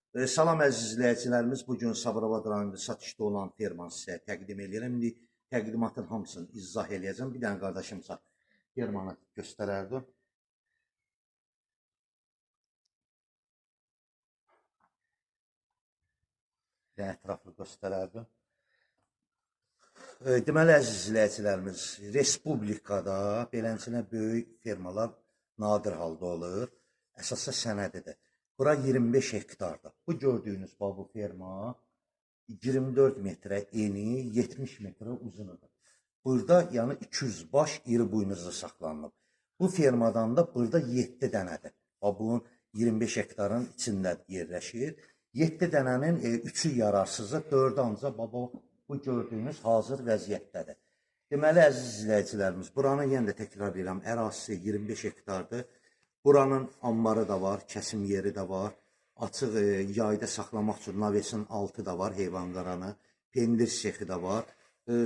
Salam əziz izləyicilərimiz, bugün Sabirabad rayonunda satışda olan fermanı sizə təqdim edirəm. İndi təqdimatın hamısını izah eləyəcəm. Bir dənə qardaşımsa fermanı göstərərdi. Ətraflı göstərərdi. Deməli əziz izləyicilərimiz, respublikada beləsinə böyük fermalar nadir halda olur. Əsasda sənədidir. Bura 25 hektardır. Bu gördüyünüz bu ferma 24 metrə eni, 70 metrə uzunudur. Burada yəni 200 baş iri buynuzlu saxlanılıb. Bu fermadan da burada 7 dənədir. Bunun 25 hektarın içində yerləşir. 7 dənənin 3-ü yararsızı, 4-ü ancaq bu gördüyünüz hazır vəziyyətdədir. Deməli əziz izləyicilərimiz, buranı yenə də təkrar edirəm, ərazisi 25 hektardır. Buranın ambarı da var, kəsim yeri də var. Açıq yayda saxlamaq üçün navesin altı da var, heyvan qaranı. Pendir sexi də var.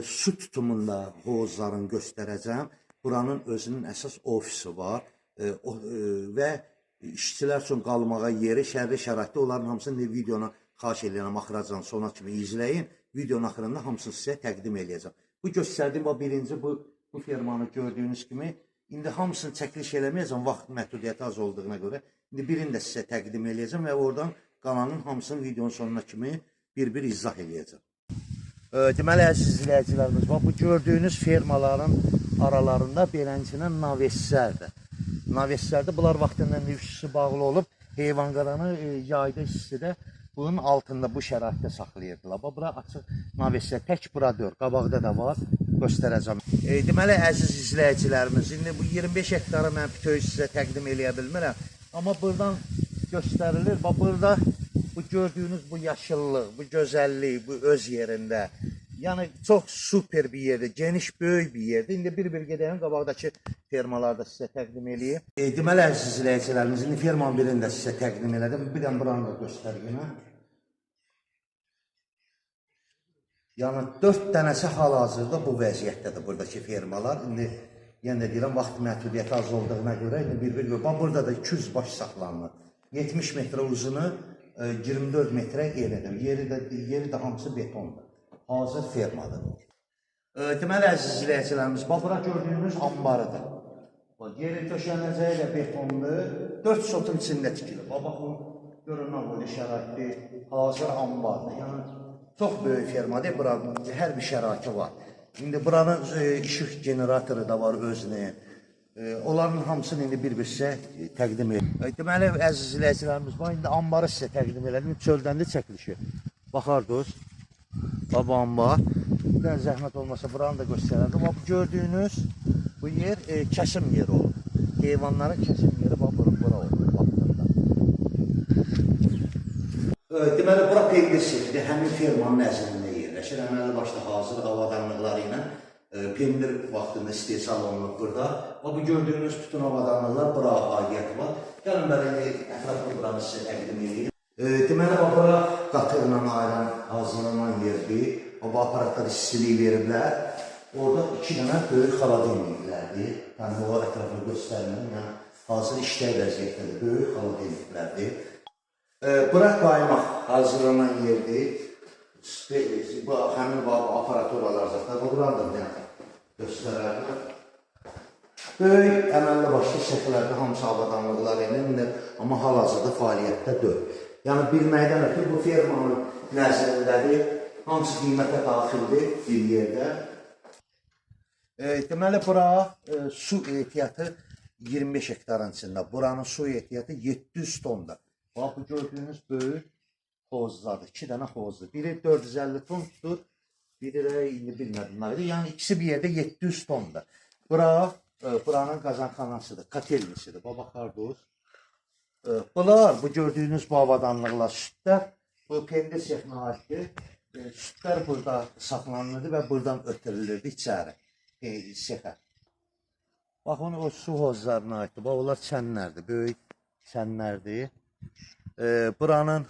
Su tutumunda hovuzlarını göstərəcəm. Buranın özünün əsas ofisi var. Və işçilər üçün qalmağa yeri, şərri şəraitdə onların hamısını videonu xahiş edirəm, axıracan sona kimi izləyin. Videonun axırında hamısını sizə təqdim edəcəm. Bu göstərdiyim birinci bu fermanı gördüyünüz kimi. İndi hamısını çəkiliş eləməyəcəm, vaxt məhdudiyyəti az olduğuna görə. İndi birini də sizə təqdim eləyəcəm və oradan qalanın hamısını videonun sonuna kimi bir-bir izah eləyəcəm. Deməli, əziz izləyicilərimiz, bu gördüyünüz fermaların aralarında beləsinə naveslərdir. Naveslərdə bunlar vaxtında nüfusü bağlı olub, heyvan qaranı yayda istidə bunun altında bu şəraitdə saxlayırdılar. Bura açıq naveslər, tək bura deyil, qabaqda da var. Göstərəcəm. Deməli, əziz izləyicilərimiz, indi bu 25 hektarı mən bütöv sizə təqdim eləyə bilmirəm. Amma buradan göstərilir. Burada bu gördüyünüz bu yaşıllıq, bu gözəllik, bu öz yerində. Yəni, çox super bir yerdir, geniş, böyük bir yerdir. İndi bir-bir gedəyim, qabaqdakı fermalarda sizə təqdim eləyim. Deməli, əziz izləyicilərimiz, indi fermanın birini də sizə təqdim elədim. Bir dənə buranı da göstərgin. Yəni 4 dənəsi hal-hazırda bu vəziyyətdədir buradakı fermalar. İndi yenə də deyirəm, vaxt məhdudiyyəti az olduğuna görə indi bir-bir görürəm. Burada da 200 baş saxlanılır. 70 metrə uzunu, 24 metrə enidir. Yeri də hamısı betondur. Hazır fermadır. Deməli, əziz izləyicilərimiz, bura gördüyünüz ambarıdır. Yeri döşənəcəyi də betondur. 4 sotun içində tikilir. Baxın, görünən böyle şəraitli, hazır ambardır. Yəni, çox böyük fermadır, buranın hər bir şəraiti var. İndi buranın işıq generatoru da var özünün. Onların hamısını indi bir-bir sizə təqdim edir. Deməli, əziz izləyicilərimiz, indi ambarı sizə təqdim edim. Çöldəndə çəkilişi. Baxardınız, bu ambar. Bir dənə zəhmət olmasa buranı da göstərərdim. Bu gördüyünüz bu yer kəsim yeri olur. Heyvanların kəsim yeri bura olur. Deməli, bura pendir sexidir, həmin fermanın əzəlində yerləşir. Əməlli başda hazır avadanlıqları ilə pendir vaxtında istehsal olunur burada. Bu gördüyünüz bütün avadanlıqlar bura aidiyyəti var. Gəlin, belə ətraflı buranı sizə təqdim edeyim. Deməli, bura qatırla ayrılan, hazırlanan yerdir. Bu aparatlar istiliyi veriblər. Orada 2 dənə böyük xaladenliklərdir. Yəni, o ətraflı göstərməyim. Hazır işləy vəziyyətdədir, böyük xaladenliklərdir. Bura qaymaq hazırlanan yerdir. Həmin aparaturalar zaten. Buradan da göstərərlər. Böyük əməlli başlı sexlərdə hamısı avadanlıqlar elinir, amma hal-hazırda fəaliyyətdə deyil. Yəni, bilməkdən ötürü bu fermanın nəzərindədir. Hamısı qiymətə daxildir bir yerdə. Deməli, bura su ehtiyatı 25 hektarın içində. Buranın su ehtiyatı 700 tondur. Bu gördüyünüz böyük hovuzlardır. 2 dənə hovuzdur. Biri 450 ton tutur, biri də indi bilmədim nə idi. Yəni ikisi bir yerdə 700 tondur. Buranın qazanxanasıdır, katelnisidir. Baxardınız. Bunlar, bu gördüyünüz bu avadanlıqlar, südlər, bu pendir sexinə aiddir. Südlər burada saxlanılırdı və buradan ötürülürdü içəri sexə. Baxın, o su hovuzlarına aiddir. Onlar çənlərdir, böyük çənlərdir. Buranın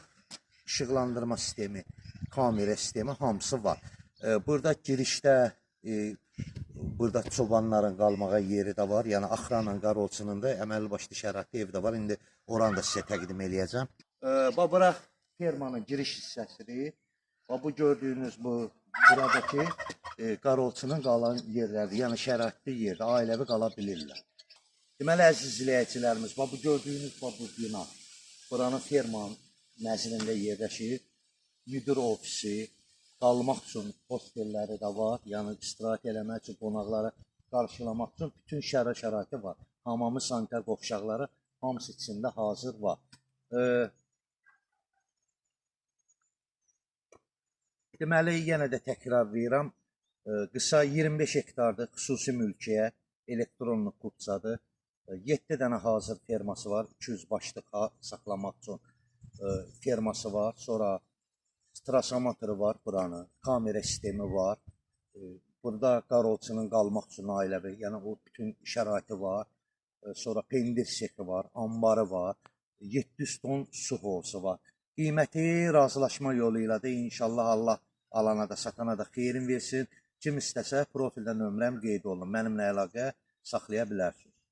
işıqlandırma sistemi, kamera sistemi hamısı var. Burada girişdə, burada çobanların qalmağa yeri də var. Yəni, Axranla Qarolçunun da əməlli başlı şəraitli ev də var. İndi oranı da sizə təqdim eləyəcəm. Bura fermanın giriş hissəsidir. Və bu gördüyünüz buradakı qarolçunun qalan yerləri, yəni şəraitli yerdə ailəvi qala bilirlər. Deməli, əziz izləyicilərimiz, bu gördüyünüz bu bina, buranın fermanın nəzərində yerləşir. Müdür ofisi, qalmaq üçün hostelləri də var, yəni istirahət eləmək üçün, qonaqları qarşılamaq üçün bütün şəraiti var. Hamamı, sanitar qovşaqları hamısı içində hazır var. Deməli, yenə də təkrarlayıram, qısa 25 hektardır, xüsusi mülkiyə, elektronluq qutsadır. 7 dənə hazır ferması var, 200 başlıq saxlamaq üçün ferması var. Sonra transformatoru var buranın, kamera sistemi var. Burada qarolçunun qalmaq üçün ailəvi, yəni o bütün şəraiti var. Sonra pendir sexi var, ambarı var, 700 ton su hovuzu var. Qiyməti razılaşma yolu ilədir. İnşallah Allah alana da, satana da xeyrin versin. Kim istəsə profildə nömrəm qeyd olun. Mənimlə əlaqə saxlaya bilərsiniz.